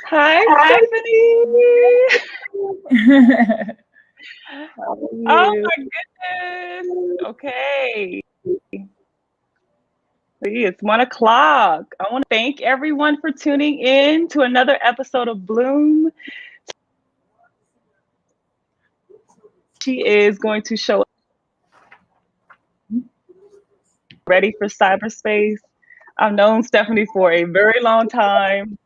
Hi, Hi. Stephanie. How are Oh you? my goodness. Okay. See, it's 1 o'clock. I want to thank everyone for tuning in to another episode of Bloom. She is going to show ready for cyberspace. I've known Stephanie for a very long time.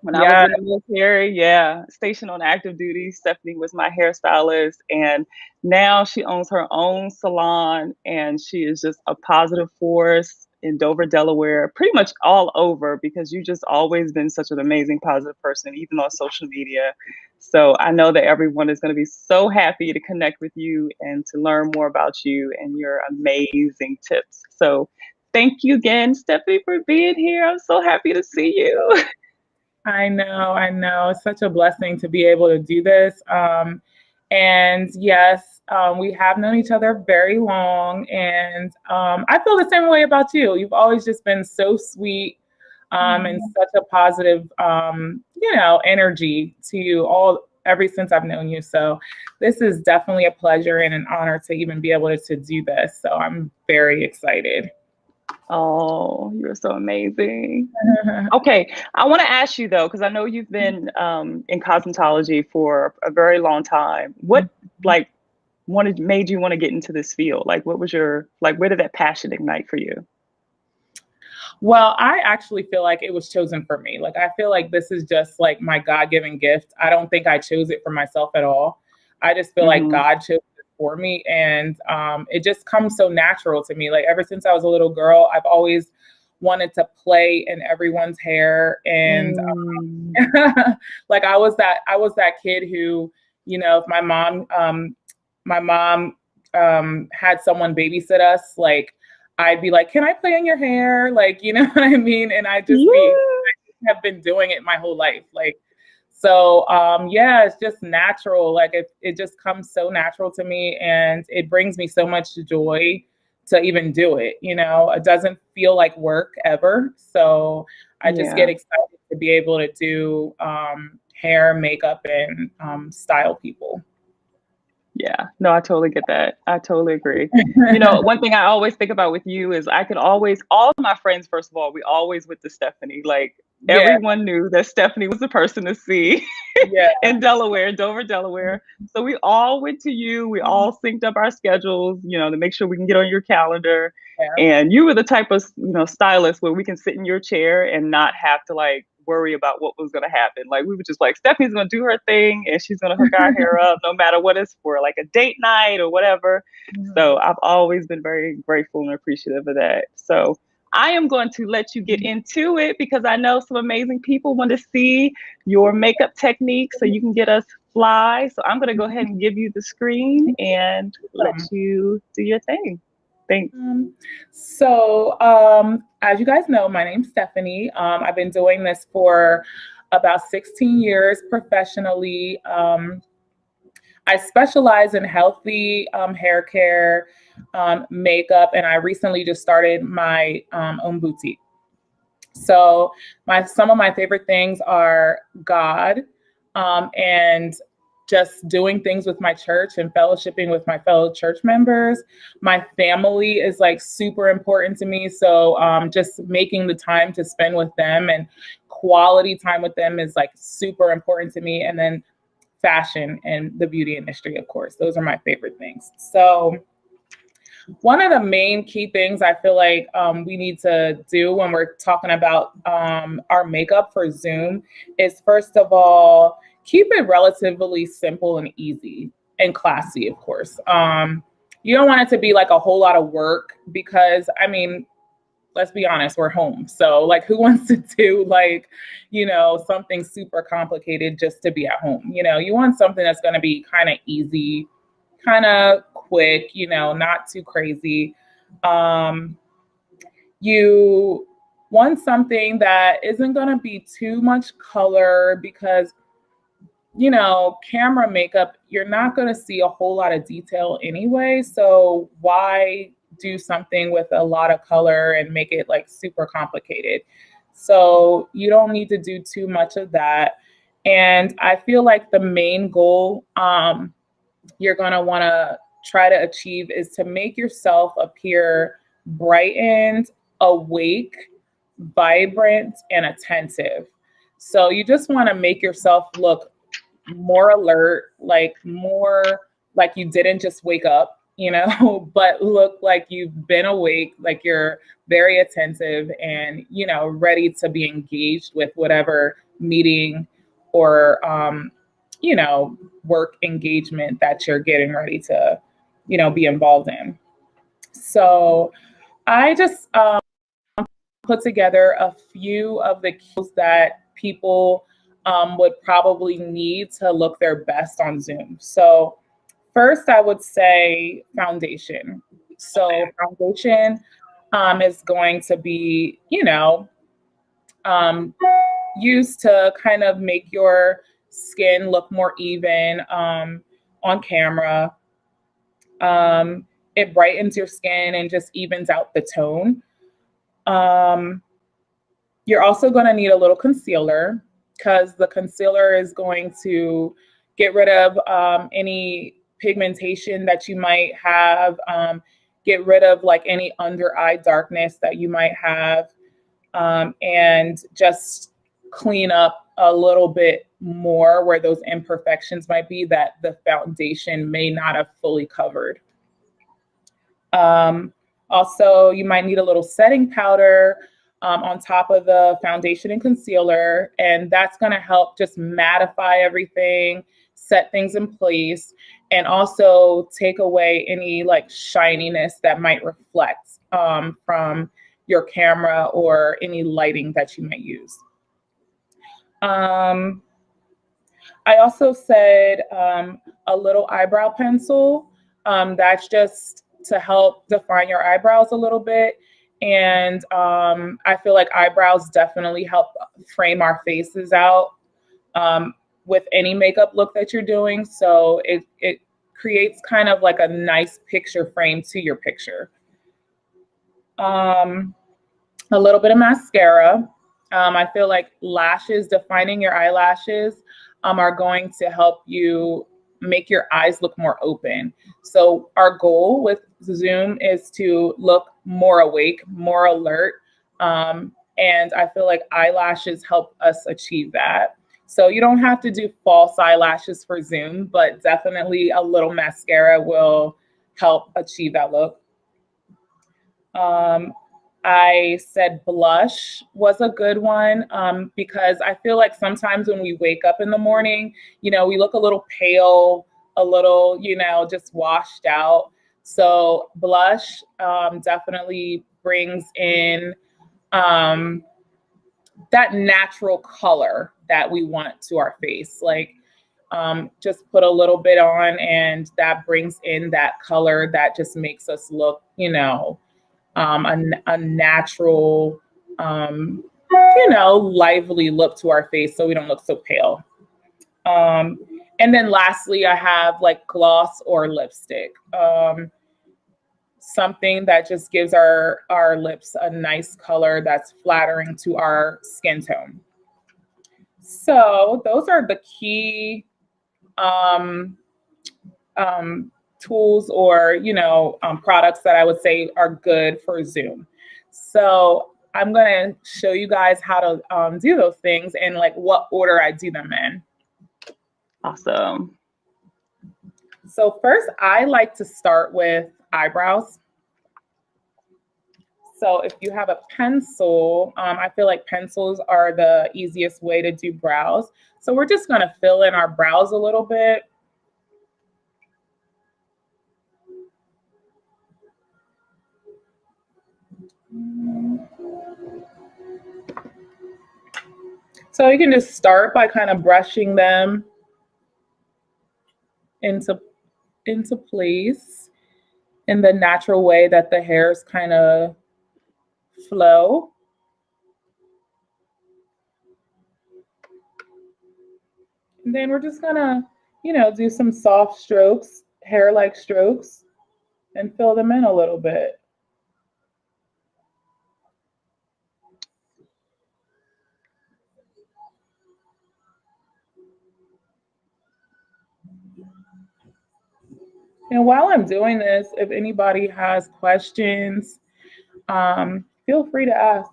When I was Yeah, in the military, yeah, stationed on active duty, Stephanie was my hairstylist. And now she owns her own salon and she is just a positive force in Dover, Delaware, pretty much all over because you've just always been such an amazing, positive person, even on social media. So I know that everyone is going to be so happy to connect with you and to learn more about you and your amazing tips. So thank you again, Stephanie, for being here. I'm so happy to see you. I know. I know. It's such a blessing to be able to do this. And yes, we have known each other very long. And I feel the same way about you. You've always just been so sweet and such a positive, energy to you all ever since I've known you. So this is definitely a pleasure and an honor to even be able to do this. So I'm very excited. Oh, you're so amazing. Okay, I want to ask you though, because I know you've been in cosmetology for a very long time. What like wanted made you want to get into this field? Like, what was your like? Where did that passion ignite for you? Well, I actually feel like it was chosen for me. Like, I feel like this is just like my God given gift. I don't think I chose it for myself at all. I just feel like Hmm. God chose it for me. And it just comes so natural to me. Like, ever since I was a little girl, I've always wanted to play in everyone's hair. And Mm. like, I was that kid who, if my mom had someone babysit us, like, I'd be like, "Can I play in your hair?" Like, you know what I mean? And Yeah, I have been doing it my whole life. Like, so yeah, it's just natural. Like it just comes so natural to me and it brings me so much joy to even do it. It doesn't feel like work ever. So I just get yeah. excited to be able to do hair, makeup, and style people. Yeah, no, I totally get that. I totally agree. One thing I always think about with you is I could always, all of my friends, first of all, we always went to Stephanie. Like Yeah, everyone knew that Stephanie was the person to see yeah. in Delaware, Dover, Delaware. So we all went to you. We all synced up our schedules, to make sure we can get on your calendar. Yeah. And you were the type of, stylist where we can sit in your chair and not have to like worry about what was going to happen. Like we were just like, Stephanie's going to do her thing and she's going to hook our hair up no matter what it's for, like a date night or whatever. So Mhm. I've always been very grateful and appreciative of that. So I am going to let you get into it because I know some amazing people want to see your makeup technique so you can get us fly. So I'm going to go ahead and give you the screen and let Um, you do your thing. Thanks. Um, as you guys know, my name's Stephanie. I've been doing this for about 16 years professionally. I specialize in healthy hair care, makeup, and I recently just started my own boutique. So, some of my favorite things are God, and just doing things with my church and fellowshipping with my fellow church members. My family is like super important to me. So just making the time to spend with them and quality time with them is like super important to me. And then fashion and the beauty industry, of course. Those are my favorite things. So one of the main key things I feel like we need to do when we're talking about our makeup for Zoom is, first of all, keep it relatively simple and easy and classy, of course. You don't want it to be like a whole lot of work because, I mean, let's be honest, we're home. So, like, who wants to do like, something super complicated just to be at home? You want something that's going to be kind of easy, kind of quick, not too crazy. Um, you want something that isn't going to be too much color because, camera makeup, you're not going to see a whole lot of detail anyway. So, why do something with a lot of color and make it like super complicated? So you don't need to do too much of that. And I feel like the main goal you're going to want to try to achieve is to make yourself appear brightened, awake, vibrant, and attentive. So you just want to make yourself look more alert, like more like you didn't just wake up, you know, but look like you've been awake, like you're very attentive and, you know, ready to be engaged with whatever meeting or, you know, work engagement that you're getting ready to, you know, be involved in. So I just put together a few of the cues that people would probably need to look their best on Zoom. So first, I would say foundation. So foundation is going to be, you know, um, used to kind of make your skin look more even on camera. It brightens your skin and just evens out the tone. You're also going to need a little concealer because the concealer is going to get rid of any pigmentation that you might have, get rid of like any under eye darkness that you might have, and just clean up a little bit more where those imperfections might be that the foundation may not have fully covered. Also, you might need a little setting powder on top of the foundation and concealer, and that's going to help just mattify everything, set things in place, and also take away any like shininess that might reflect from your camera or any lighting that you might use. I also said a little eyebrow pencil. That's just to help define your eyebrows a little bit. And I feel like eyebrows definitely help frame our faces out with any makeup look that you're doing. So it creates kind of like a nice picture frame to your picture. A little bit of mascara. I feel like lashes, defining your eyelashes, are going to help you make your eyes look more open. So our goal with Zoom is to look more awake, more alert. And I feel like eyelashes help us achieve that. So you don't have to do false eyelashes for Zoom, but definitely a little mascara will help achieve that look. I said blush was a good one because I feel like sometimes when we wake up in the morning, you know, we look a little pale, a little, you know, just washed out. So blush definitely brings in that natural color that we want to our face. Like just put a little bit on and that brings in that color that just makes us look, you know, a natural, you know, lively look to our face so we don't look so pale. And then lastly, I have like gloss or lipstick. Something that just gives our lips a nice color that's flattering to our skin tone. So those are the key tools or, you know, products that I would say are good for Zoom. So I'm going to show you guys how to do those things and like what order I do them in. Awesome. So first, I like to start with eyebrows. So if you have a pencil, I feel like pencils are the easiest way to do brows. So we're just going to fill in our brows a little bit. So you can just start by kind of brushing them into place in the natural way that the hairs kind of flow. And then we're just gonna, you know, do some soft strokes, hair-like strokes, and fill them in a little bit. And while I'm doing this, if anybody has questions, feel free to ask.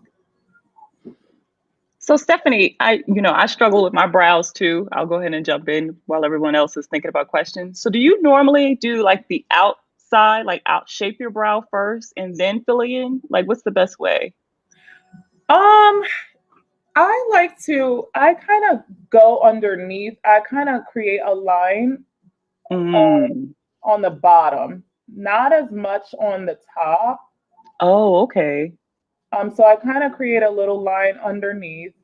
So Stephanie, I struggle with my brows too. I'll go ahead and jump in while everyone else is thinking about questions. So do you normally do like the outside, like out shape your brow first and then fill it in? Like what's the best way? I kind of go underneath. I kind of create a line Mm. on the bottom, not as much on the top. Oh, okay. So I kind of create a little line underneath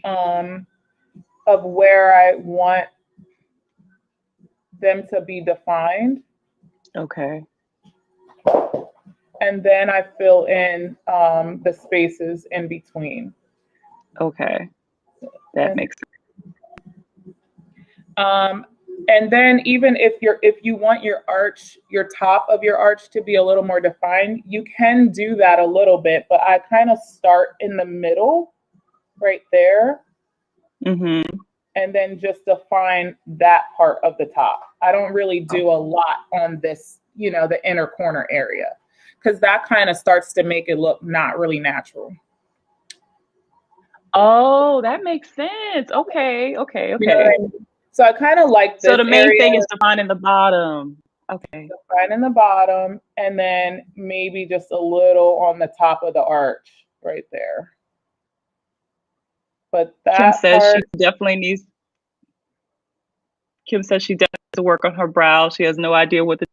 of where I want them to be defined. Okay. And then I fill in the spaces in between. Okay. That makes sense. And then even if you want your arch, your top of your arch to be a little more defined, you can do that a little bit, but I kind of start in the middle right there. Mm-hmm. And then just define that part of the top. I don't really do a lot on this, the inner corner area, because that kind of starts to make it look not really natural. Oh, that makes sense. Okay. Okay. You know Okay. what I mean? So I kind of like this. So the main area, thing is defining the bottom. Okay. Define in the bottom, and then maybe just a little on the top of the arch right there. But Kim that says part, she definitely needs to work on her brow. She has no idea what to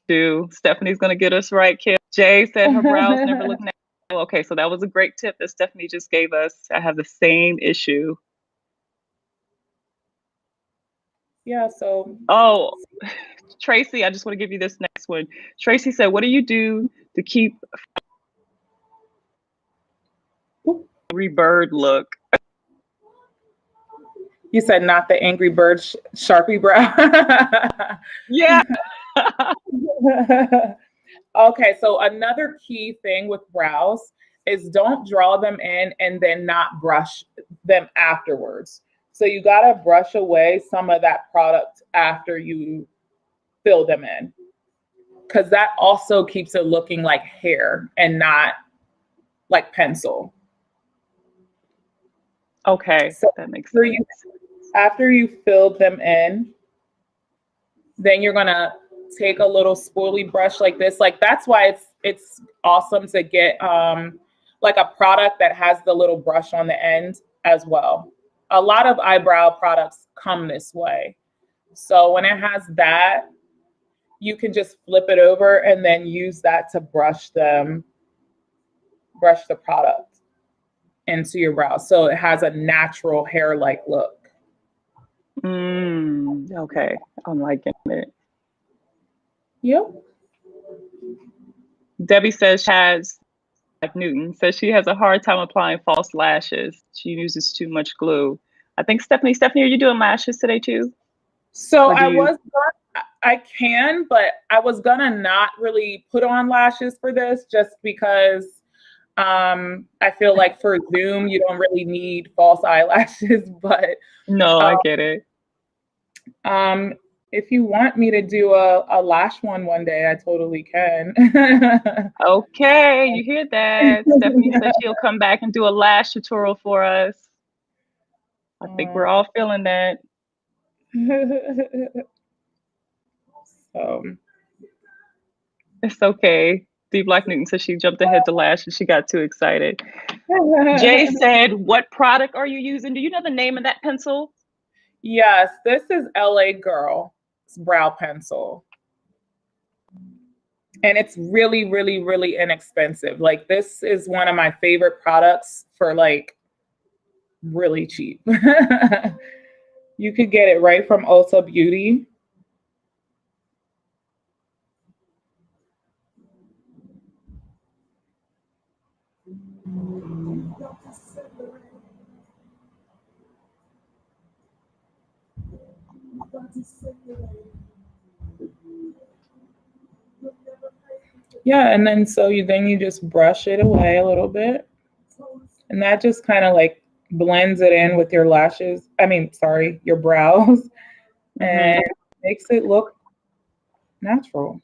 do. Stephanie's gonna get us right, Kim. Jay said her brows never look natural. Okay, so that was a great tip that Stephanie just gave us. I have the same issue. yeah, so. Oh, Tracy, I just want to give you this next one. Tracy said, what do you do to keep Angry Bird look? You said not the Angry Bird Sharpie brow? Yeah. Okay, so another key thing with brows is don't draw them in and then not brush them afterwards. So you gotta brush away some of that product after you fill them in, because that also keeps it looking like hair and not like pencil. Okay, So that makes sense. After you filled them in, then you're gonna take a little spoolie brush like this. Like that's why it's awesome to get like a product that has the little brush on the end as well. A lot of eyebrow products come this way. So when it has that, you can just flip it over and then use that to brush the product into your brows. So it has a natural hair-like look. Okay, I'm liking it. Yep. Debbie says like Newton says she has a hard time applying false lashes. She uses too much glue. I think Stephanie, are you doing lashes today too? So I can, but I was gonna not really put on lashes for this just because I feel like for Zoom you don't really need false eyelashes, but no, I get it. If you want me to do a lash one day, I totally can. Okay, you hear that? Stephanie said she'll come back and do a lash tutorial for us. I think we're all feeling that. So it's okay. D Black Newton said she jumped ahead to lash and she got too excited. Jay said, what product are you using? Do you know the name of that pencil? Yes, this is LA Girl brow pencil. And it's really, really, really inexpensive. Like this is one of my favorite products for like really cheap. You could get it right from Ulta Beauty. Yeah, and then so you just brush it away a little bit, and that just kind of like blends it in with your lashes. I mean, sorry, your brows, Hmm. and makes it look natural.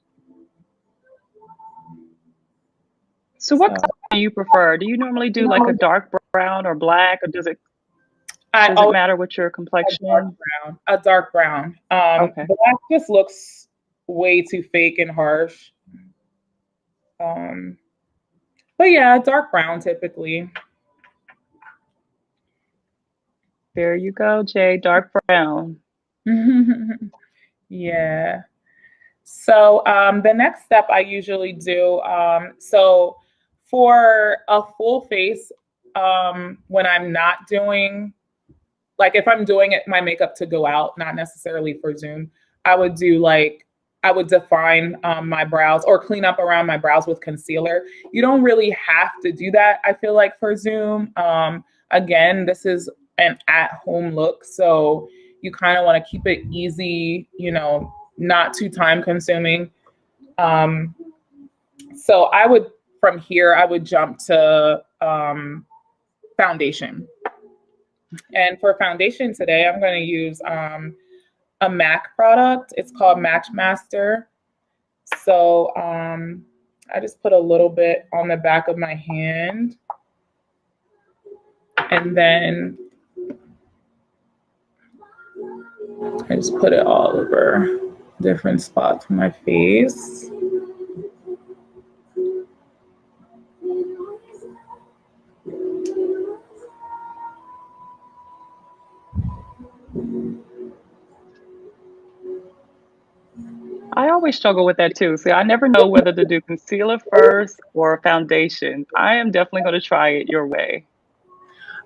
So what So color do you prefer? Do you normally do like a dark brown or black, or I does it always matter what your a dark complexion? brown. A dark brown. Okay, Black just looks way too fake and harsh. Um, but yeah, dark brown typically. there you go, Jay. Dark brown. Yeah. So the next step I usually do, so for a full face, when I'm not doing, like if I'm doing it, my makeup to go out, not necessarily for Zoom, I would do like, I would define my brows or clean up around my brows with concealer. You don't really have to do that, I feel like, for Zoom. Again, this is an at-home look, so you kind of want to keep it easy, not too time consuming. Um, so I would, from here, I would jump to foundation. And for foundation today, I'm going to use a MAC product. It's called Match Master. So I just put a little bit on the back of my hand. And then I just put it all over different spots of my face. I always struggle with that too. So I never know whether to do concealer first or foundation. I am definitely going to try it your way.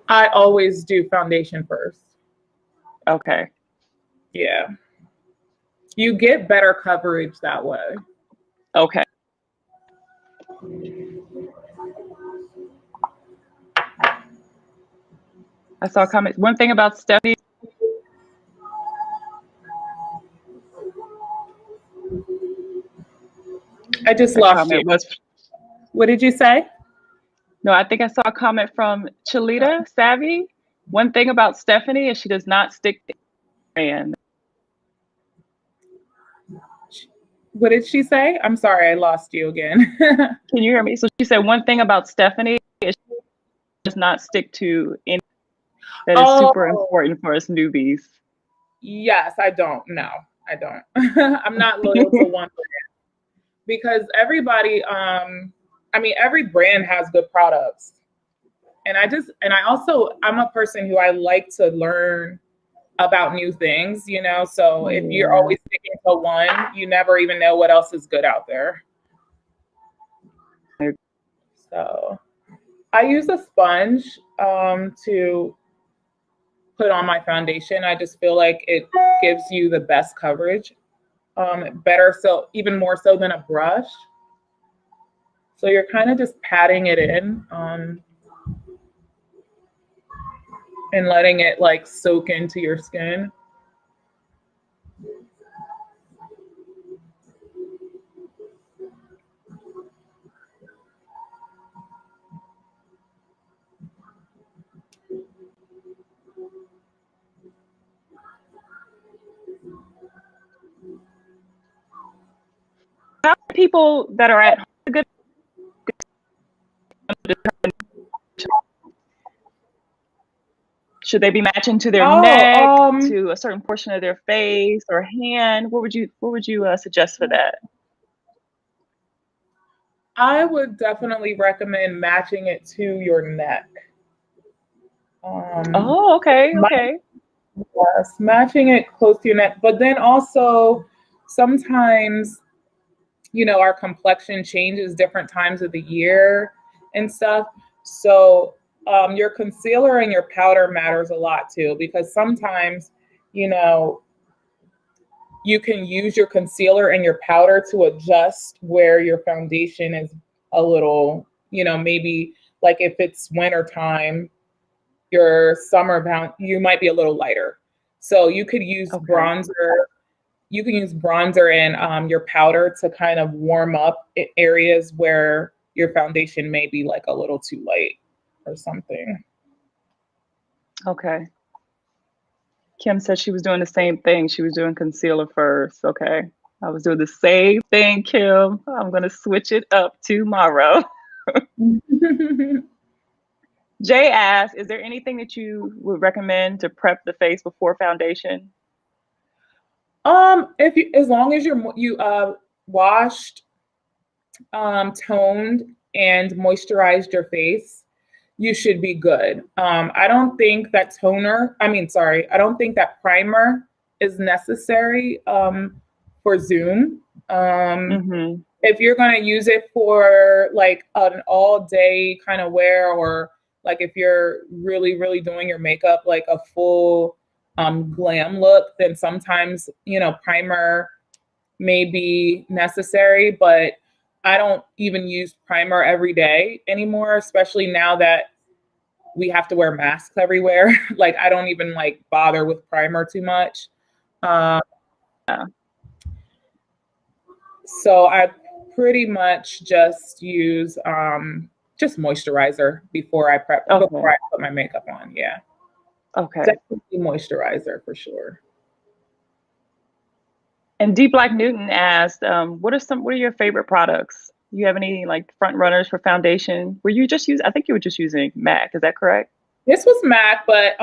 I always do foundation first. Okay. Yeah. You get better coverage that way. Okay. I saw a comment. One thing about Stephanie, I just that lost you. comment was, What did you say? no, I think I saw a comment from Chalita Savvy. One thing about Stephanie is she does not stick to brand. What did she say? I'm sorry, I lost you again. Can you hear me? So she said one thing about Stephanie is she does not stick to any that is super Oh, important for us newbies. yes, I don't. No, I don't. I'm not loyal to one brand because everybody, I mean, every brand has good products. I'm a person who I like to learn about new things, So if you're Yeah. always sticking to one, you never even know what else is good out there. So I use a sponge to put on my foundation. I just feel like it gives you the best coverage, better, so even more so than a brush. So you're kind of just patting it in and letting it like soak into your skin. How are people that are at home good? Should they be matching to their Oh, neck, to a certain portion of their face or hand? What would you suggest for that? I would definitely recommend matching it to your neck. Um, Oh, okay, my, okay. yes, matching it close to your neck, but then also sometimes, our complexion changes different times of the year and stuff. So your concealer and your powder matters a lot too, because sometimes, you know, you can use your concealer and your powder to adjust where your foundation is a little, maybe like if it's winter time, your you might be a little lighter. So you could use Okay. bronzer. You can use bronzer and your powder to kind of warm up areas where your foundation may be like a little too light or something. Okay. Kim said she was doing the same thing. She was doing concealer first. Okay. I was doing the same thing, Kim. I'm going to switch it up tomorrow. Jay asked, is there anything that you would recommend to prep the face before foundation? If you, as long as you washed, toned, and moisturized your face, you should be good. I don't think that I don't think that primer is necessary for Zoom. Mm-hmm. If you're going to use it for like an all day kind of wear, or like if you're really, really doing your makeup like a full glam look, then sometimes, primer may be necessary, but I don't even use primer every day anymore, especially now that we have to wear masks everywhere. Like I don't even like bother with primer too much. Um, Yeah. so I pretty much just use just moisturizer before Okay. I put my makeup on. Yeah. Okay. Definitely moisturizer for sure. And D Black Newton asked, what are your favorite products? Do you have any like front runners for foundation? I think you were just using MAC, is that correct? This was MAC, but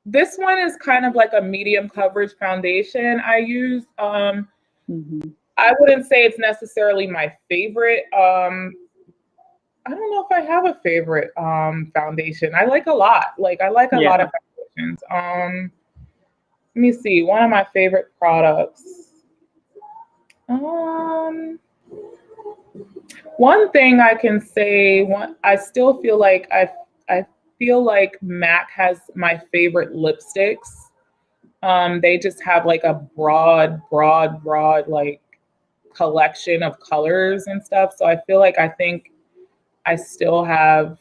this one is kind of like a medium coverage foundation I use. Mm-hmm. I wouldn't say it's necessarily my favorite. I don't know if I have a favorite foundation. I like a lot. Like I like a lot Yeah. of foundations. Let me see. One of my favorite products. One thing I can say, I still feel like I feel like MAC has my favorite lipsticks. They just have like a broad like collection of colors and stuff. So I think I still have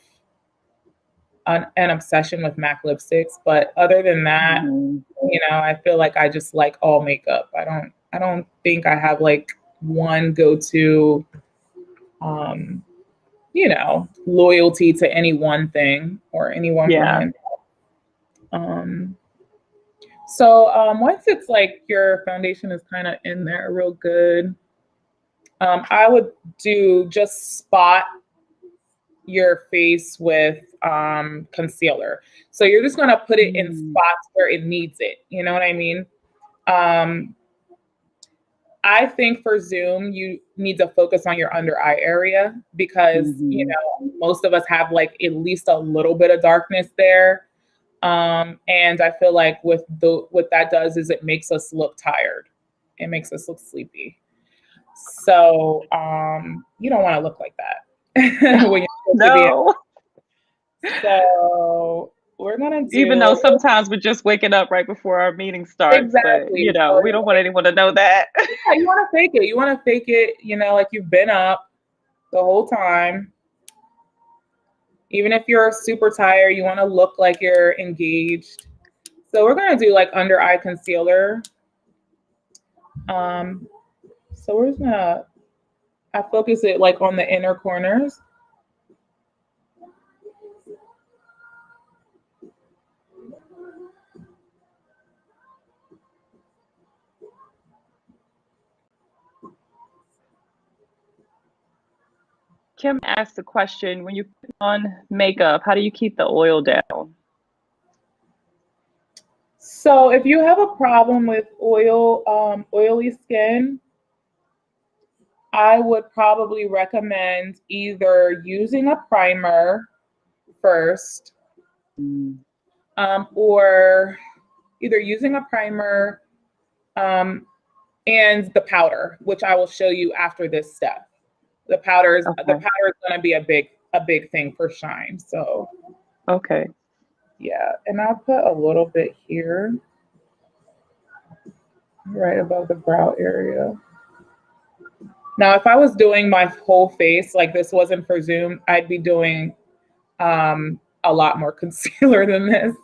an obsession with MAC lipsticks. But other than that, Mm-hmm. I feel like I just like all makeup. I don't think I have like one go-to loyalty to any one thing or any one Yeah. brand. Um, so once it's like your foundation is kind of in there real good, I would do just spot your face with concealer. So you're just gonna put it in Mm-hmm. spots where it needs it. You know what I mean? Um, I think for Zoom, you need to focus on your under eye area because, Mm-hmm. most of us have like at least a little bit of darkness there. And I feel like what that does is it makes us look tired. It makes us look sleepy. So you don't want to look like that when you're supposed to be. No. So we're gonna Even though do sometimes we're just waking up right before our meeting starts, but exactly. So we don't want anyone to know that. yeah, you want to fake it. You want to fake it. Like you've been up the whole time. Even if you're super tired, you want to look like you're engaged. So we're gonna do like under eye concealer. Um, so we're just gonna I focus it like on the inner corners. Kim asked the question, when you put on makeup, how do you keep the oil down? So if you have a problem with oily skin, I would probably recommend either using a primer first, Mm. or either using a primer um, and the powder, which I will show you after this step. The powder Okay. is going to be a big thing for shine. So Okay. yeah, and I'll put a little bit here, right above the brow area. Now, if I was doing my whole face, like this wasn't for Zoom, I'd be doing a lot more concealer than this.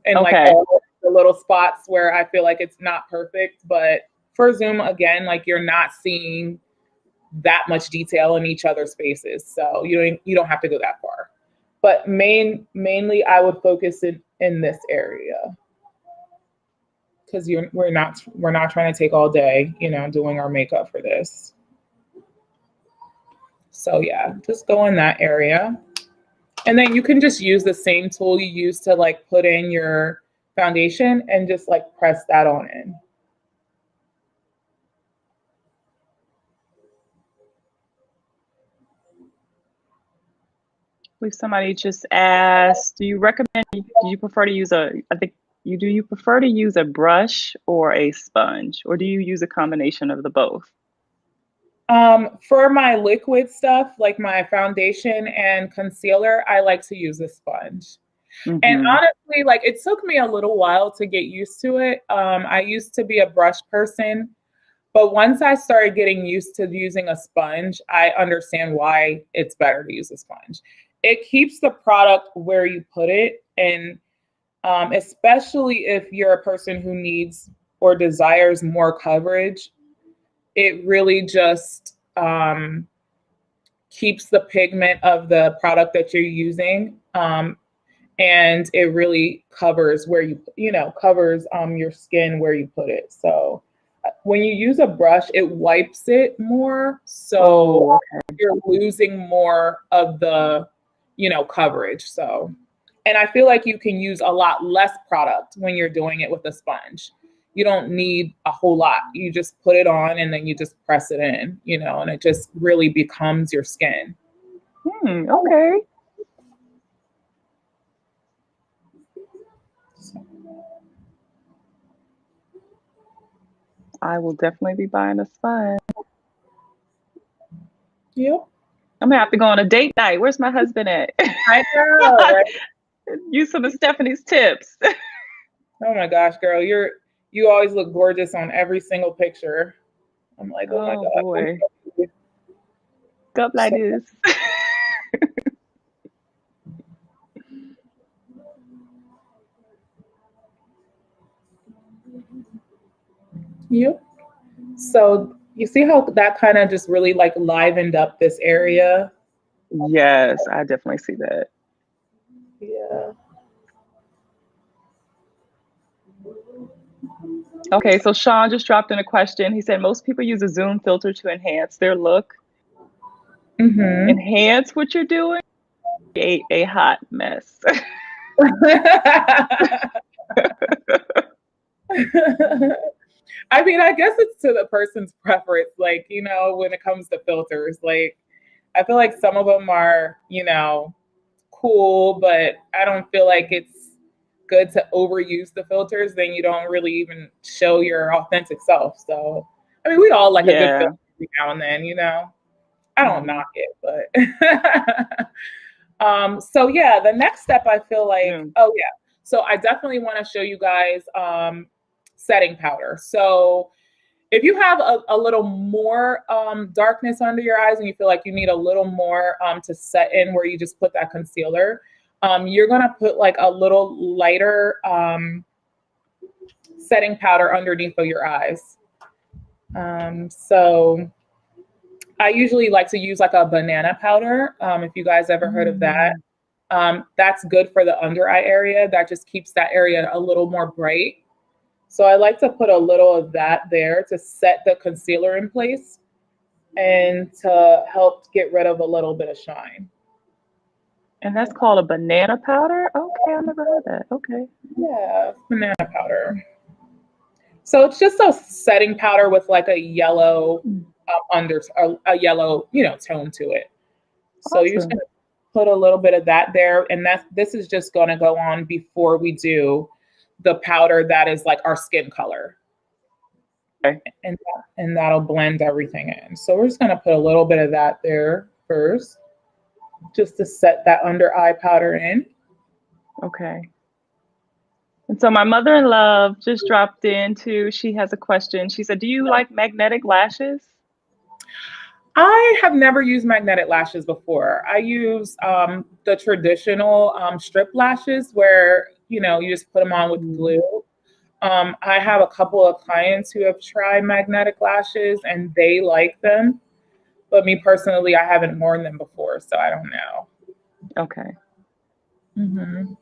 And like Okay. all the little spots where I feel like it's not perfect. But for Zoom, again, like you're not seeing that much detail in each other's faces. So you don't have to go that far. But mainly I would focus in this area, because we're not trying to take all day, doing our makeup for this. So yeah, just go in that area. And then you can just use the same tool you use to like put in your foundation and just like press that on in. I believe somebody just asked, do you prefer to use do you prefer to use a brush or a sponge, or do you use a combination of the both? For my liquid stuff, like my foundation and concealer, I like to use a sponge. And honestly, like it took me a little while to get used to it. I used to be a brush person, but once I started getting used to using a sponge, I understand why it's better to use a sponge. It keeps the product where you put it. And especially if you're a person who needs or desires more coverage, it really just keeps the pigment of the product that you're using. And it really covers where covers your skin where you put it. So when you use a brush, it wipes it more. So you're losing more of the, coverage. So, and I feel like you can use a lot less product when you're doing it with a sponge. You don't need a whole lot. You just put it on and then you just press it in, and it just really becomes your skin. Okay. I will definitely be buying a sponge. Yep. I'm gonna have to go on a date night. Where's my husband at? I know, right? Use some of Stephanie's tips. Oh my gosh, girl, you always look gorgeous on every single picture. I'm like, oh my God. Boy. Up like this. Yep. So you see how that kind of just really like livened up this area? Yes, I definitely see that. Yeah. Okay, so Sean just dropped in a question. He said most people use a zoom filter to enhance their look. Enhance what you're doing? A hot mess. I mean, I guess it's to the person's preference. Like, when it comes to filters, like, I feel like some of them are, cool, but I don't feel like it's good to overuse the filters. Then you don't really even show your authentic self. So, I mean, we all like a good filter every now and then, I don't knock it, but so yeah, the next step I feel like, so I definitely want to show you guys setting powder. So if you have a little more darkness under your eyes and you feel like you need a little more to set in where you just put that concealer, you're going to put like a little lighter setting powder underneath of your eyes. So I usually like to use like a banana powder. If you guys ever heard of that, that's good for the under eye area. That just keeps that area a little more bright. So I like to put a little of that there to set the concealer in place and to help get rid of a little bit of shine. And that's called a banana powder? Okay, I never heard that. Okay. Yeah, banana powder. So it's just a setting powder with like a yellow a yellow, tone to it. So you're just gonna put a little bit of that there, and this is just gonna go on before we do the powder that is like our skin color. Okay. And that'll blend everything in. So we're just gonna put a little bit of that there first, just to set that under eye powder in. Okay. And so my mother-in-law just dropped in too. She has a question. She said, do you like magnetic lashes? I have never used magnetic lashes before. I use the traditional strip lashes where, you just put them on with glue. I have a couple of clients who have tried magnetic lashes and they like them. But me personally, I haven't worn them before, so I don't know. Okay. Mm-hmm.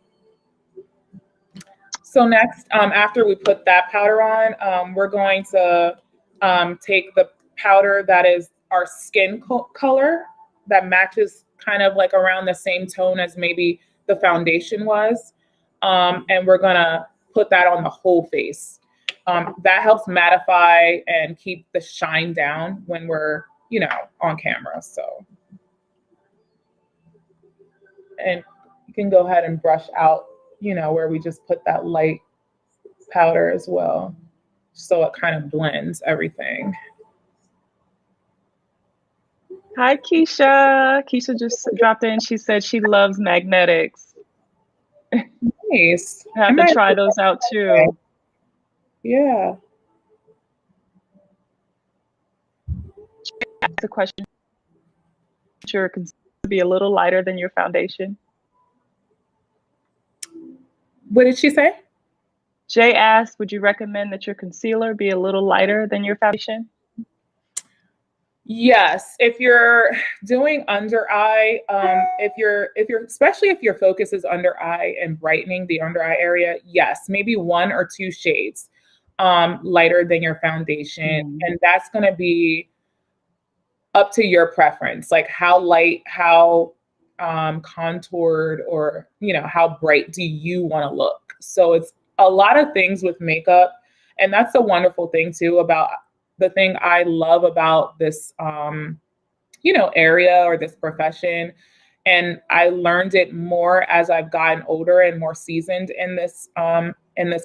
So next, after we put that powder on, we're going to take the powder that is our skin color that matches kind of like around the same tone as maybe the foundation was. And we're gonna put that on the whole face. That helps mattify and keep the shine down when we're, on camera. So, and you can go ahead and brush out, where we just put that light powder as well. So it kind of blends everything. Hi, Keisha. Keisha just dropped in. She said she loves magnetics. Nice. I have to try those out too. Yeah. Ask a question. Your concealer be a little lighter than your foundation. What did she say? Jay asked, would you recommend that your concealer be a little lighter than your foundation? Yes, if you're doing under eye, if you're especially if your focus is under eye and brightening the under eye area, yes, maybe 1 or 2 shades lighter than your foundation, and that's going to be up to your preference, like how light, how contoured, or how bright do you want to look. So it's a lot of things with makeup, and that's the wonderful thing too about the thing I love about this area or this profession. And I learned it more as I've gotten older and more seasoned in this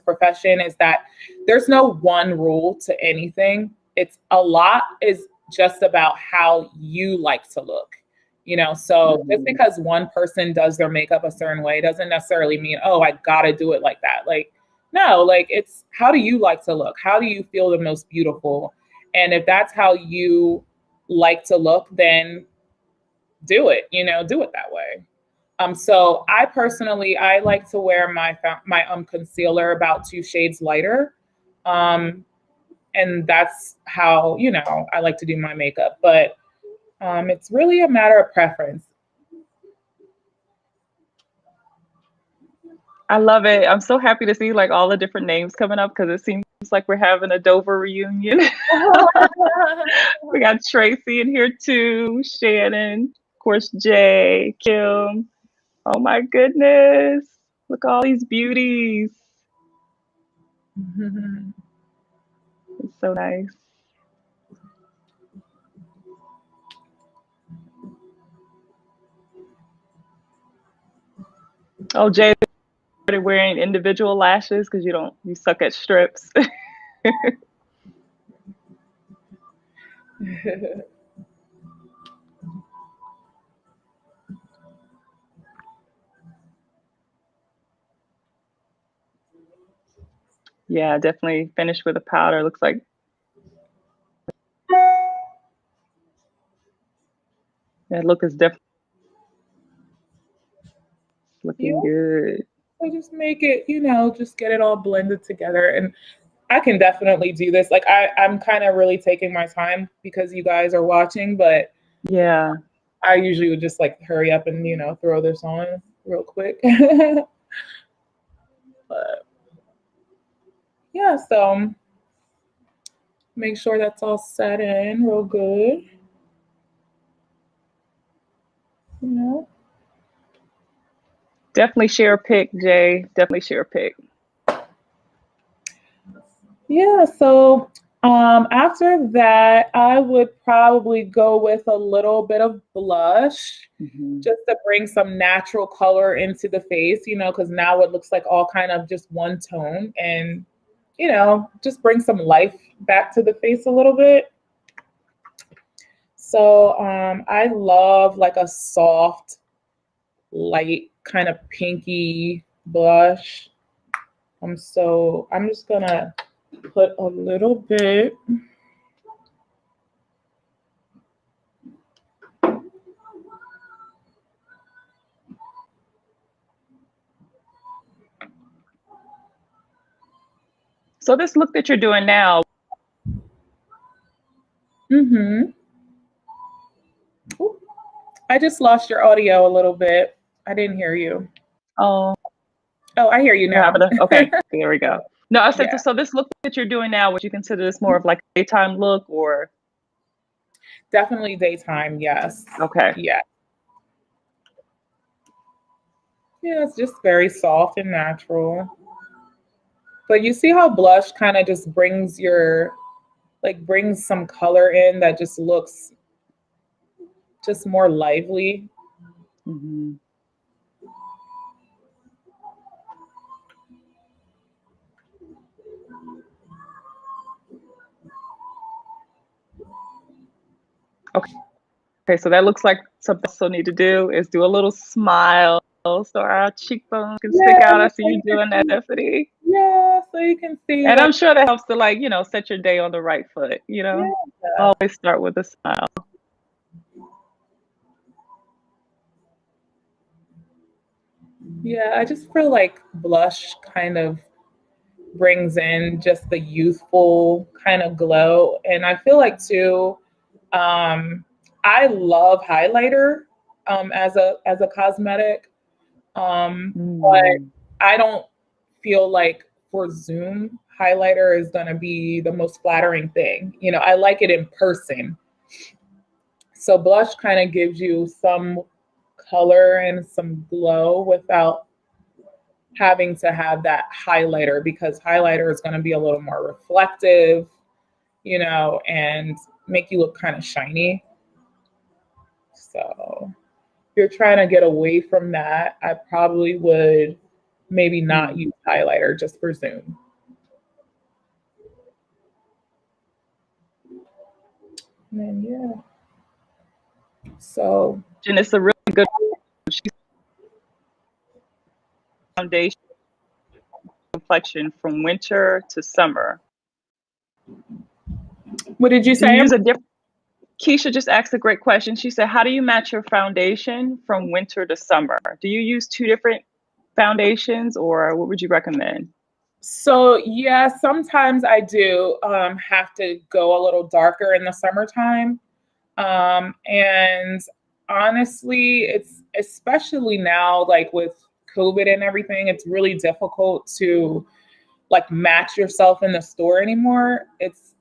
profession, is that there's no one rule to anything. It's a lot is just about how you like to look. So just because one person does their makeup a certain way doesn't necessarily mean, oh, I gotta do it like that. Like, no, like it's how do you like to look? How do you feel the most beautiful? And if that's how you like to look, then do it, do it that way. So I personally, I like to wear my concealer about 2 shades lighter. And that's how, I like to do my makeup, but it's really a matter of preference. I love it. I'm so happy to see like all the different names coming up because it seems like we're having a Dover reunion. We got Tracy in here too, Shannon, of course, Jay, Kim. Oh my goodness. Look at all these beauties. It's so nice. Oh, Jay started wearing individual lashes because you suck at strips. Yeah, definitely finished with a powder. Looks like that look is definitely looking good. So just make it, just get it all blended together. And I can definitely do this. Like I'm kind of really taking my time because you guys are watching, but yeah, I usually would just like hurry up and, throw this on real quick. But yeah, so make sure that's all set in real good. Definitely share a pic, Jay. Definitely share a pic. Yeah, so after that, I would probably go with a little bit of blush just to bring some natural color into the face, because now it looks like all kind of just one tone, and, just bring some life back to the face a little bit. So I love like a soft, light, kind of pinky blush. So I'm just gonna put a little bit. So this look that you're doing now. I just lost your audio a little bit. I didn't hear you. Oh, Oh, I hear you you're having now. a, okay, there we go. No, I said, Yeah, so this look that you're doing now, would you consider this more of like a daytime look or? definitely daytime. Yes. Okay. Yeah. Yeah, it's just very soft and natural. But you see how blush kind of just brings your, like, brings some color in that just looks just more lively. Hmm. Okay, so that looks like something else we'll need to do is do a little smile so our cheekbones can stick Yeah, out. I see so you you can doing that, see, Stephanie. yeah, so you can see And like, I'm sure that helps to like, set your day on the right foot, yeah, Always start with a smile. yeah. I just feel like blush kind of brings in just the youthful kind of glow, and I feel like too, um, I love highlighter as a cosmetic, but Mm. I don't feel like for Zoom highlighter is gonna be the most flattering thing. I like it in person. So blush kind of gives you some color and some glow without having to have that highlighter, because highlighter is going to be a little more reflective, and make you look kind of shiny. So if you're trying to get away from that, I probably would maybe not Mm. use highlighter just for Zoom. And then, yeah. So, And it's a really good foundation complexion from winter to summer. what did you Do you say? use a different Keisha just asked a great question. She said, how do you match your foundation from winter to summer? Do you use two different foundations or what would you recommend? So yeah, sometimes I do have to go a little darker in the summertime. And honestly, it's especially now, like with COVID and everything, it's really difficult to like match yourself in the store anymore. It's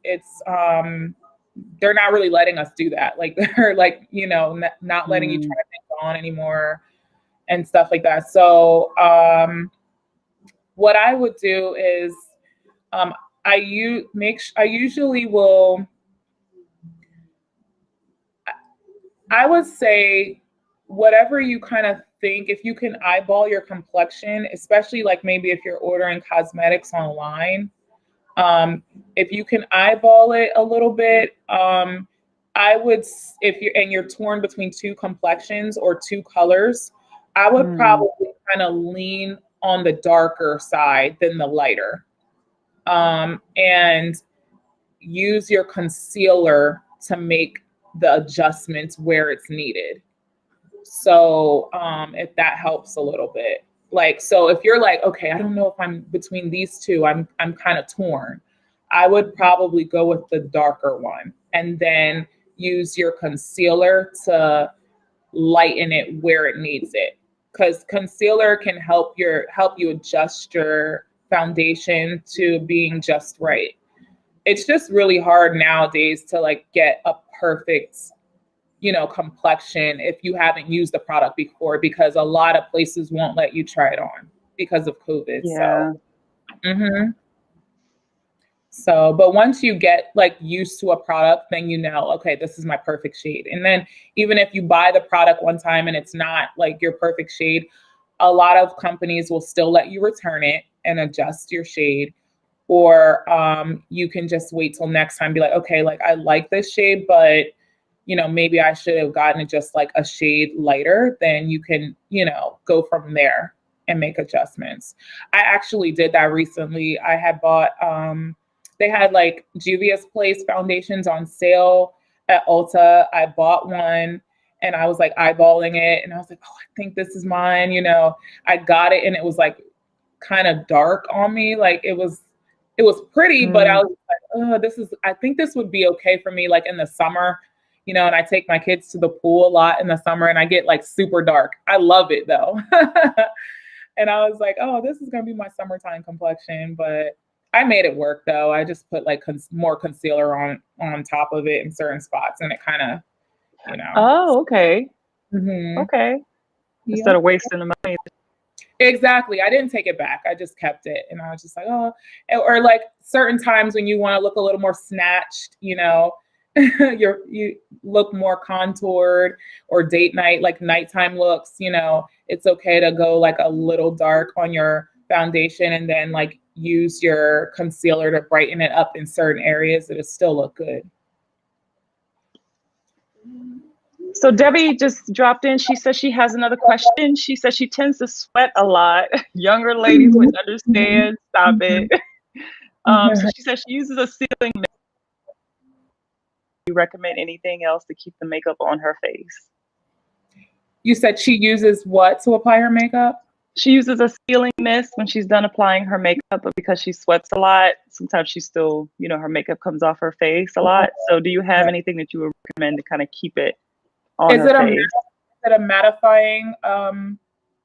they're not really letting us do that. Like they're like, not letting you try Mm. things on anymore and stuff like that. So what I would do is um, I usually will. I would say whatever you kind of think, if you can eyeball your complexion, especially like maybe if you're ordering cosmetics online, um, if you can eyeball it a little bit, I would, if you're torn between two complexions or two colors, I would Mm. probably kind of lean on the darker side than the lighter, and use your concealer to make the adjustments where it's needed. So if that helps a little bit. Like, so if you're like, okay, I don't know if I'm between these two, I'm kind of torn. I would probably go with the darker one and then use your concealer to lighten it where it needs it. Because concealer can help you adjust your foundation to being just right. It's just really hard nowadays to like get a perfect complexion if you haven't used the product before, because a lot of places won't let you try it on because of COVID. So Yeah. mhm. So but once you get like used to a product, then okay, this is my perfect shade. And then even if you buy the product one time and it's not like your perfect shade, a lot of companies will still let you return it and adjust your shade. Or you can just wait till next time, be like, okay, like I like this shade, but maybe I should have gotten it just like a shade lighter. Then you can, go from there and make adjustments. I actually did that recently. I had bought they had like Juvia's Place foundations on sale at Ulta. I bought one and I was like eyeballing it and I was like, oh, I think this is mine. I got it and it was like kind of dark on me. Like it was pretty, but I Mm. was like, oh, I think this would be okay for me like in the summer, and I take my kids to the pool a lot in the summer and I get like super dark. I love it though. And I was like, oh, this is going to be my summertime complexion. But I made it work, though. I just put like more concealer on top of it in certain spots. And it kind of, you know. Oh, okay. Mm-hmm. Okay. Instead Yeah. of wasting the money. Exactly. I didn't take it back. I just kept it. And I was just like, oh, or like certain times when you want to look a little more snatched, you know, you look more contoured, or date night, like nighttime looks, you know, it's okay to go like a little dark on your foundation and then like use your concealer to brighten it up in certain areas that it still look good. So Debbie just dropped in. She says she has another question. She says she tends to sweat a lot. Younger ladies would understand. Stop it. So she says she uses a sealing mist. Do you recommend anything else to keep the makeup on her face? You said she uses what to apply her makeup? She uses a sealing mist when she's done applying her makeup, but because she sweats a lot, sometimes she still, you know, her makeup comes off her face a lot. So do you have anything that you would recommend to kind of keep it on her face? Is it a mattifying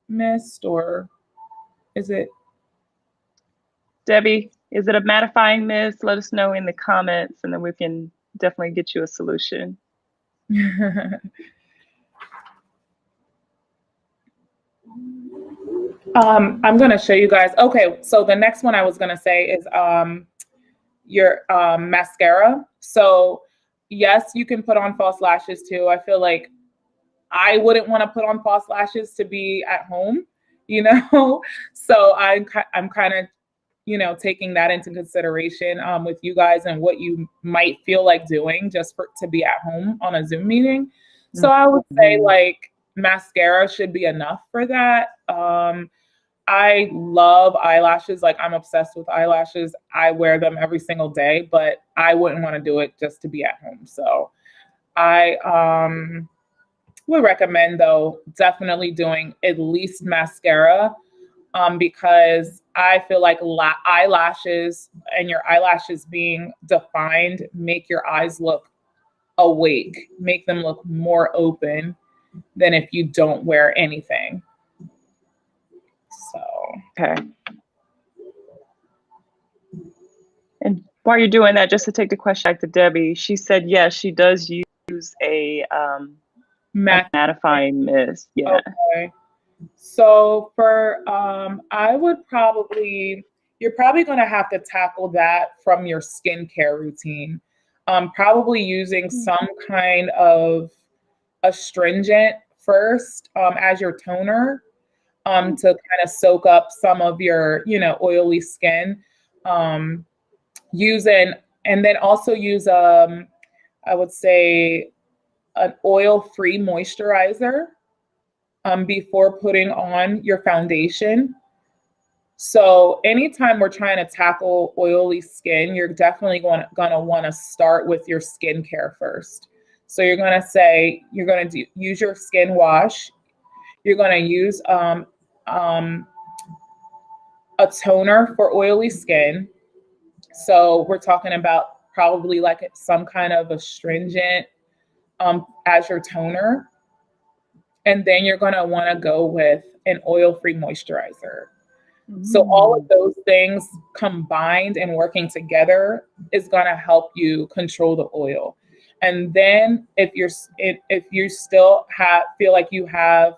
mist, or is it? Debbie, is it a mattifying mist? Let us know in the comments, and then we can definitely get you a solution. I'm going to show you guys. Okay, so the next one I was going to say is your mascara. So yes, you can put on false lashes too. I feel like I wouldn't want to put on false lashes to be at home, you know? So I'm kind of, you know, taking that into consideration with you guys and what you might feel like doing just to be at home on a Zoom meeting. So I would say like mascara should be enough for that. I love eyelashes. Like I'm obsessed with eyelashes. I wear them every single day, but I wouldn't want to do it just to be at home. So I would recommend, though, definitely doing at least mascara because I feel like eyelashes and your eyelashes being defined make your eyes look awake, make them look more open than if you don't wear anything. So, okay. And while you're doing that, just to take the question back to Debbie, she said, yes, she does use a mattifying mist. Yeah. Okay. So for, you're probably going to have to tackle that from your skincare routine. Probably using some kind of astringent first as your toner to kind of soak up some of your, you know, oily skin. And then also use, I would say, an oil-free moisturizer before putting on your foundation. So anytime we're trying to tackle oily skin, you're definitely going to want to start with your skincare first. So you're going to use your skin wash. You're going to use a toner for oily skin. So we're talking about probably like some kind of astringent as your toner. And then you're going to want to go with an oil-free moisturizer. So all of those things combined and working together is going to help you control the oil. And then if you still feel like you have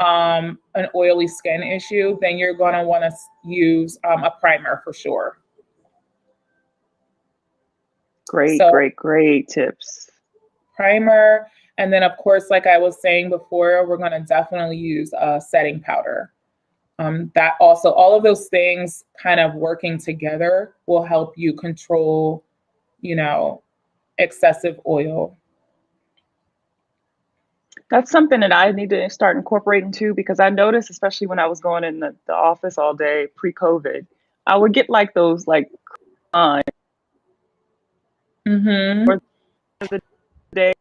an oily skin issue, then you're going to want to use a primer for sure. Great tips. Primer. And then, of course, like I was saying before, we're going to definitely use a setting powder. That also, all of those things kind of working together will help you control, you know, excessive oil. That's something that I need to start incorporating too, because I noticed, especially when I was going in the office all day pre-COVID, I would get like those like the day.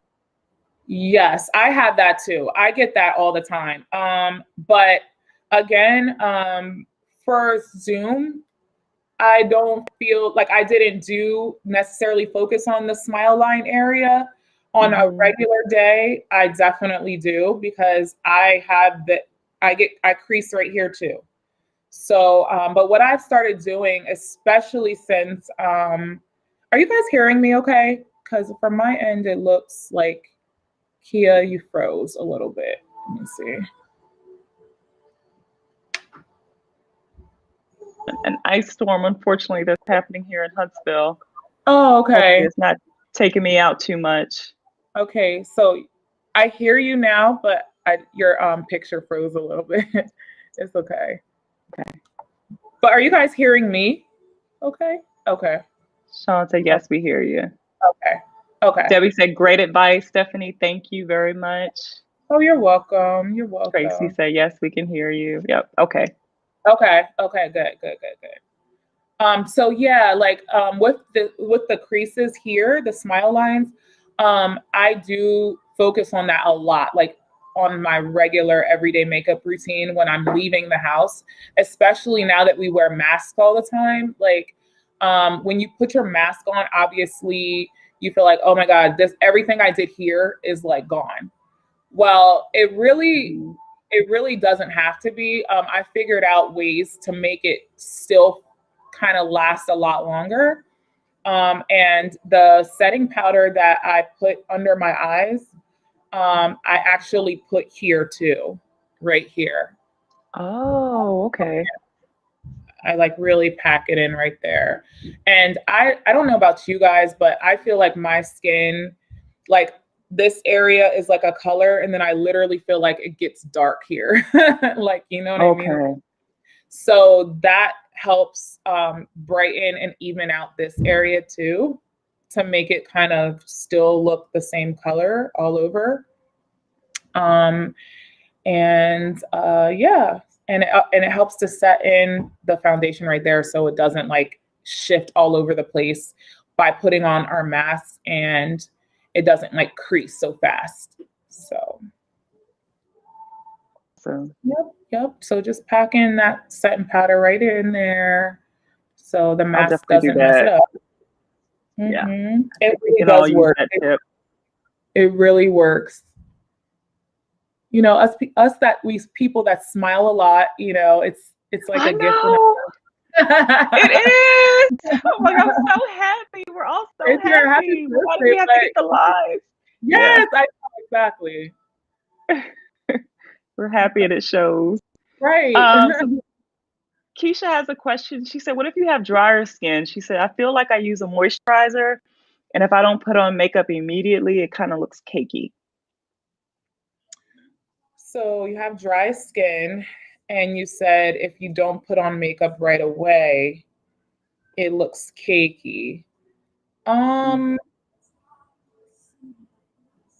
Yes, I have that too. I get that all the time. But again, for Zoom, I don't feel like I didn't necessarily focus on the smile line area. On a regular day, I definitely do because I crease right here too. So, but what I've started doing, especially since, are you guys hearing me okay? Because from my end, it looks like Kia, you froze a little bit. Let me see. An ice storm, unfortunately, that's happening here in Huntsville. Oh, Hopefully okay. it's not taking me out too much. Okay, so I hear you now, but your picture froze a little bit. It's okay. Okay. But are you guys hearing me? Okay. Okay. Sean said, yes, we hear you. Okay. Okay. Debbie said, great advice, Stephanie. Thank you very much. Oh, you're welcome. You're Tracy welcome. said, yes, we can hear you. Yep. Okay. Okay. Okay. Good. Good. Good. Good. So yeah, like with the creases here, the smile lines, I do focus on that a lot, like on my regular everyday makeup routine when I'm leaving the house, especially now that we wear masks all the time. Like when you put your mask on, obviously you feel like, oh my God, this everything I did here is like gone. Well, it really doesn't have to be. I figured out ways to make it still kind of last a lot longer. And the setting powder that I put under my eyes, I actually put here too, right here. Oh, okay. I like really pack it in right there. And I don't know about you guys, but I feel like my skin, like this area is like a color, and then I literally feel like it gets dark here. Like, you know what I mean? Okay. So that helps brighten and even out this area too, to make it kind of still look the same color all over. Um, yeah, and it helps to set in the foundation right there, so it doesn't like shift all over the place by putting on our mask, and it doesn't like crease so fast. So yep. So just pack in that setting powder right in there, so the I'll mask definitely do doesn't mess it that. up. Yeah. It We really can all does use work. that tip. It really works. You know, us that we people that smile a lot, you know, it's like I a gift. know. It is. Oh my God, I'm so happy. We're all so It's your happy happy. Why do birthday, we have to but get the lies? Yeah. yes, I know exactly. We're happy and it shows. Right. So Keisha has a question. She said, what if you have drier skin? She said, I feel like I use a moisturizer, and if I don't put on makeup immediately, it kind of looks cakey. So you have dry skin, and you said if you don't put on makeup right away, it looks cakey.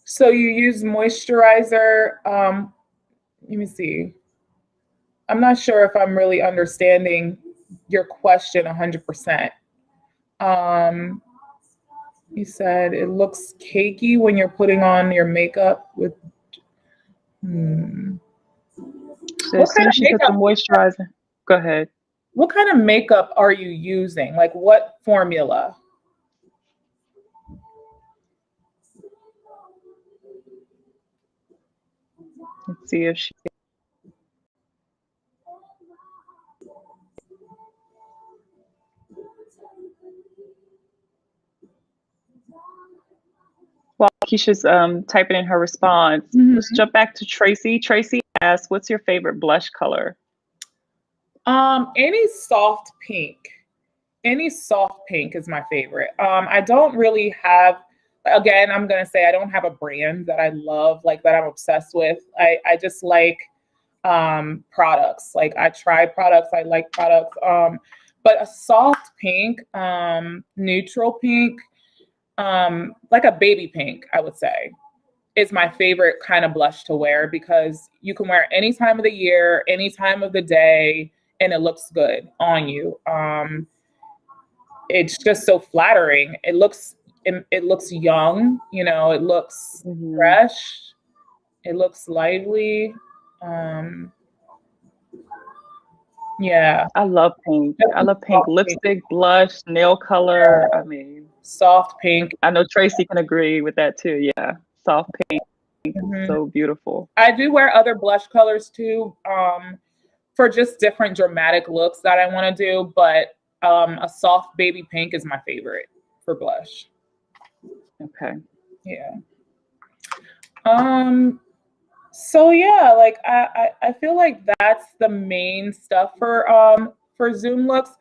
So you use moisturizer. Let me see. I'm not sure if I'm really understanding your question 100%. You said it looks cakey when you're putting on your makeup with. So as soon as she puts the moisturizer, go ahead. What kind of makeup are you using? Like what formula? Let's see if she. While Keisha's typing in her response, let's jump back to Tracy. Tracy asks, what's your favorite blush color? Any soft pink. Any soft pink is my favorite. I don't really have, again, I'm going to say I don't have a brand that I love, like that I'm obsessed with. I just like products. Like I try products, I like products. But a soft pink, neutral pink, like a baby pink, I would say, is my favorite kind of blush to wear, because you can wear it any time of the year, any time of the day, and it looks good on you. It's just so flattering. It looks young, you know, it looks fresh, it looks lively. Yeah. I love pink. I love pink lipstick, blush, nail color. I mean, soft pink. I know Tracy can agree with that too. Yeah. Soft pink. So beautiful. I do wear other blush colors too. for just different dramatic looks that I want to do. But a soft baby pink is my favorite for blush. Okay. Yeah. So yeah, like I feel like that's the main stuff for Zoom looks.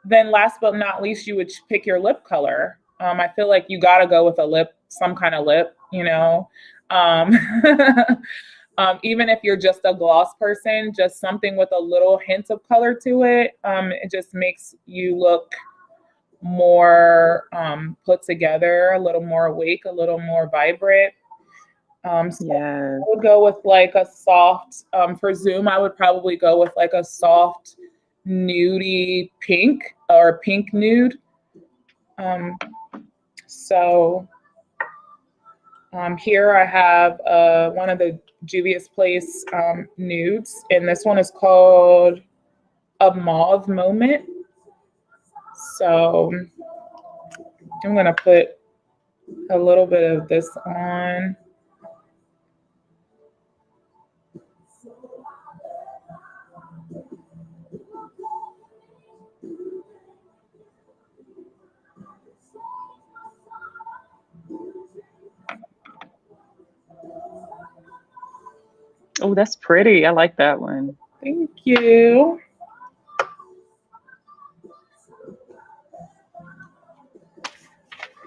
Then last but not least, you would pick your lip color. I feel like you got to go with a lip, some kind of lip, you know. Um, even if you're just a gloss person, just something with a little hint of color to it. It just makes you look more put together, a little more awake, a little more vibrant. So Yeah. I would go with like a soft, for Zoom, I would probably go with like a soft nudie pink or pink nude. Um, so here I have one of the Juvia's Place nudes, and this one is called A Mauve Moment. So I'm going to put a little bit of this on. Oh, that's pretty. I like that one. Thank you.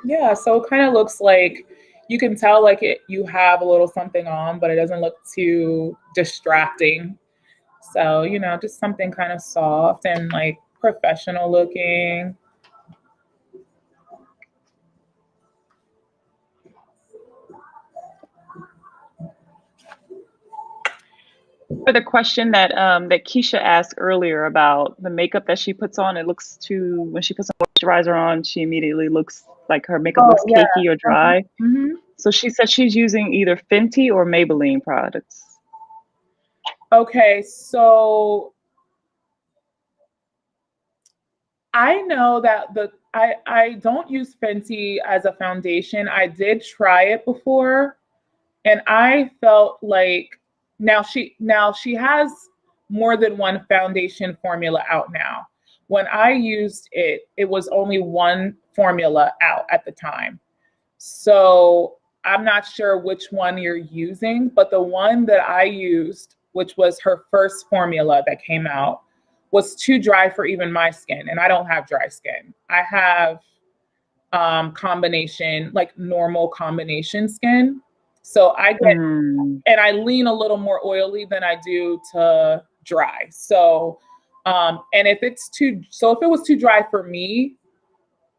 Yeah, so it kind of looks like you can tell like you have a little something on, but it doesn't look too distracting. So, you know, just something kind of soft and like professional looking. For the question that that Keisha asked earlier about the makeup that she puts on, it looks too, when she puts a moisturizer on, she immediately looks like her makeup Oh, looks yeah. cakey or dry. Mm-hmm. So she said she's using either Fenty or Maybelline products. Okay, so I know that I don't use Fenty as a foundation. I did try it before, and I felt like now she has more than one foundation formula out now. When I used it, it was only one formula out at the time. So I'm not sure which one you're using, but the one that I used, which was her first formula that came out, was too dry for even my skin. And I don't have dry skin. I have combination, like normal combination skin. So I get, and I lean a little more oily than I do to dry. So, and if it's too, so if it was too dry for me,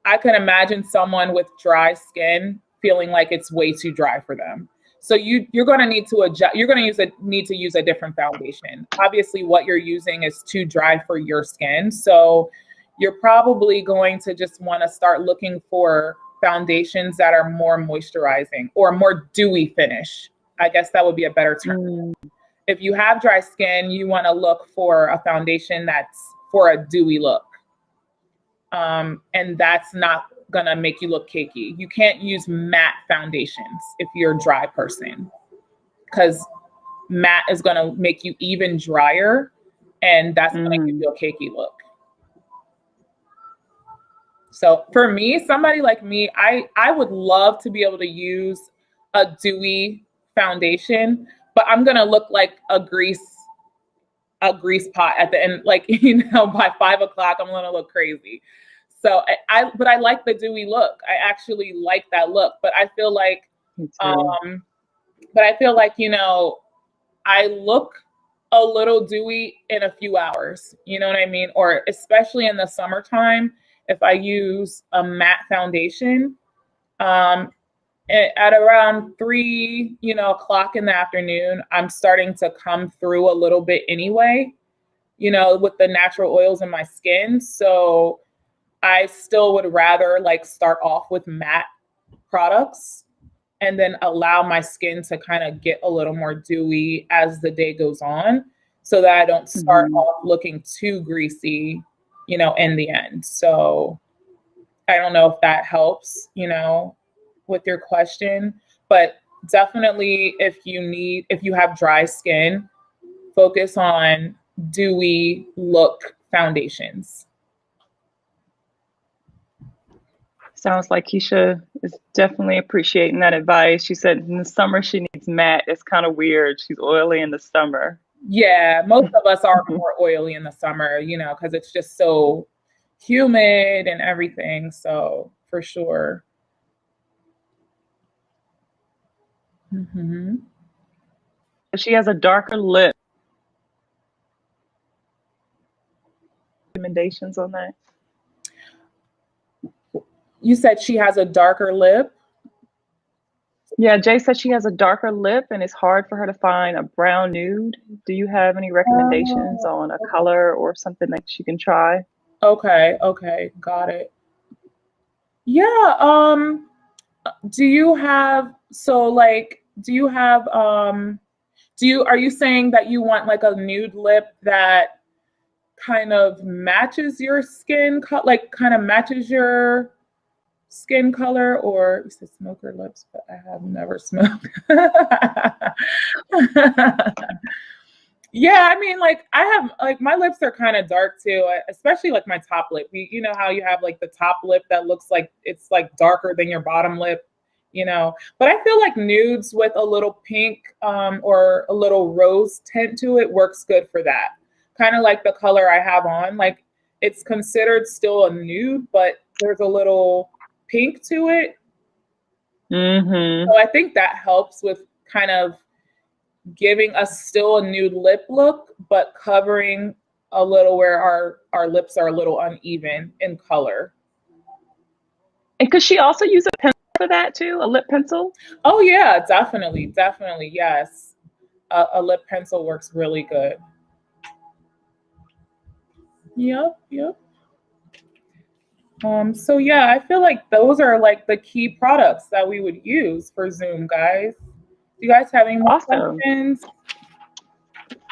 I can imagine someone with dry skin feeling like it's way too dry for them. So you're going to need to adjust. You're going to need to use a different foundation. Obviously, what you're using is too dry for your skin. So you're probably going to just want to start looking for foundations that are more moisturizing or more dewy finish. I guess that would be a better term. If you have dry skin, you want to look for a foundation that's for a dewy look. And that's not gonna make you look cakey. You can't use matte foundations if you're a dry person, because matte is gonna make you even drier, and that's gonna give you a cakey look. So for me, somebody like me, I would love to be able to use a dewy foundation, but I'm gonna look like a grease pot at the end, like, you know, by 5 o'clock, I'm gonna look crazy. So but I like the dewy look. I actually like that look, but I feel like, you know, I look a little dewy in a few hours, you know what I mean? Or especially in the summertime, if I use a matte foundation, at around 3, you know, o'clock in the afternoon, I'm starting to come through a little bit anyway, you know, with the natural oils in my skin. So I still would rather like start off with matte products and then allow my skin to kind of get a little more dewy as the day goes on, so that I don't start off looking too greasy, you know, in the end. So I don't know if that helps, you know, with your question, but definitely if you have dry skin, focus on dewy look foundations. Sounds like Keisha is definitely appreciating that advice. She said in the summer she needs matte. It's kind of weird. She's oily in the summer. Yeah, most of us are more oily in the summer, you know, because it's just so humid and everything. So for sure. Mm-hmm. She has a darker lip. Recommendations on that? You said she has a darker lip? Yeah, Jay said she has a darker lip and it's hard for her to find a brown nude. Do you have any recommendations on a color or something that she can try? Okay, okay, got it. Yeah, do you have, so like, do you have, are you saying that you want like a nude lip that kind of matches your skin, like kind of matches your skin color, or you said smoker lips, but I have never smoked. Yeah, I mean, like I have, like my lips are kind of dark too, especially like my top lip. You know how you have like the top lip that looks like it's like darker than your bottom lip, you know. But I feel like nudes with a little pink or a little rose tint to it works good for that. Kind of like the color I have on, like it's considered still a nude, but there's a little pink to it. Mm-hmm. So I think that helps with kind of giving us still a nude lip look, but covering a little where our lips are a little uneven in color. And could she also use a pencil for that too? A lip pencil? Oh yeah, definitely, definitely, yes. A lip pencil works really good. Yep, yep. So yeah, I feel like those are like the key products that we would use for Zoom, guys. Do you guys have any more questions?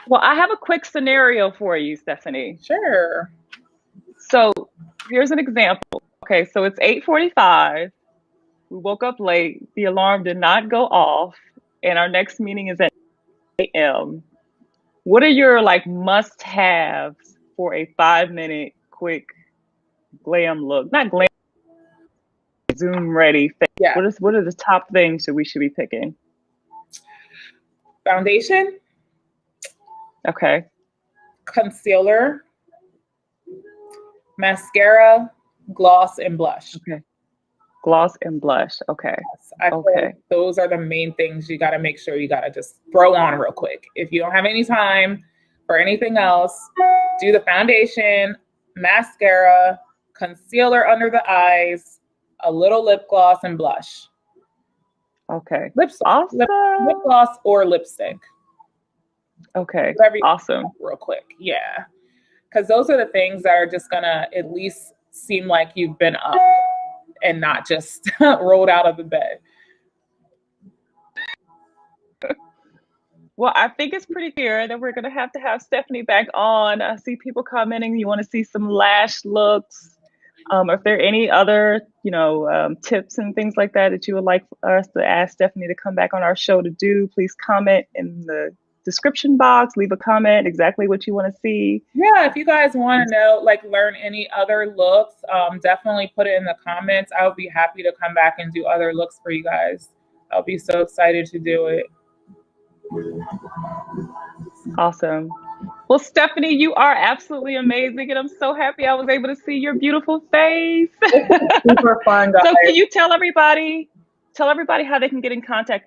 Well, I have a quick scenario for you, Stephanie. Sure. So here's an example. Okay, so it's 8:45. We woke up late. The alarm did not go off, and our next meeting is at 8 a.m. What are your like must-haves for a 5-minute quick glam look? Not glam, Zoom ready. Yeah. What are the top things that we should be picking? Foundation. Okay. Concealer, mascara, gloss, and blush. Okay. Gloss and blush. Okay. Yes, I feel like those are the main things you got to make sure you got to just throw on real quick. If you don't have any time for anything else, do the foundation, mascara, concealer under the eyes, a little lip gloss, and blush. Okay. Lip gloss or lipstick. Okay. Awesome. Real quick. Yeah. Because those are the things that are just going to at least seem like you've been up and not just rolled out of the bed. Well, I think it's pretty clear that we're going to have Stephanie back on. I see people commenting. You want to see some lash looks. If there are any other, tips and things like that you would like us to ask Stephanie to come back on our show to do, please comment in the description box, leave a comment exactly what you want to see. Yeah, if you guys want to know, like learn any other looks, definitely put it in the comments. I would be happy to come back and do other looks for you guys. I'll be so excited to do it. Awesome. Well, Stephanie, you are absolutely amazing, and I'm so happy I was able to see your beautiful face. Super fun, guys. So can you tell everybody how they can get in contact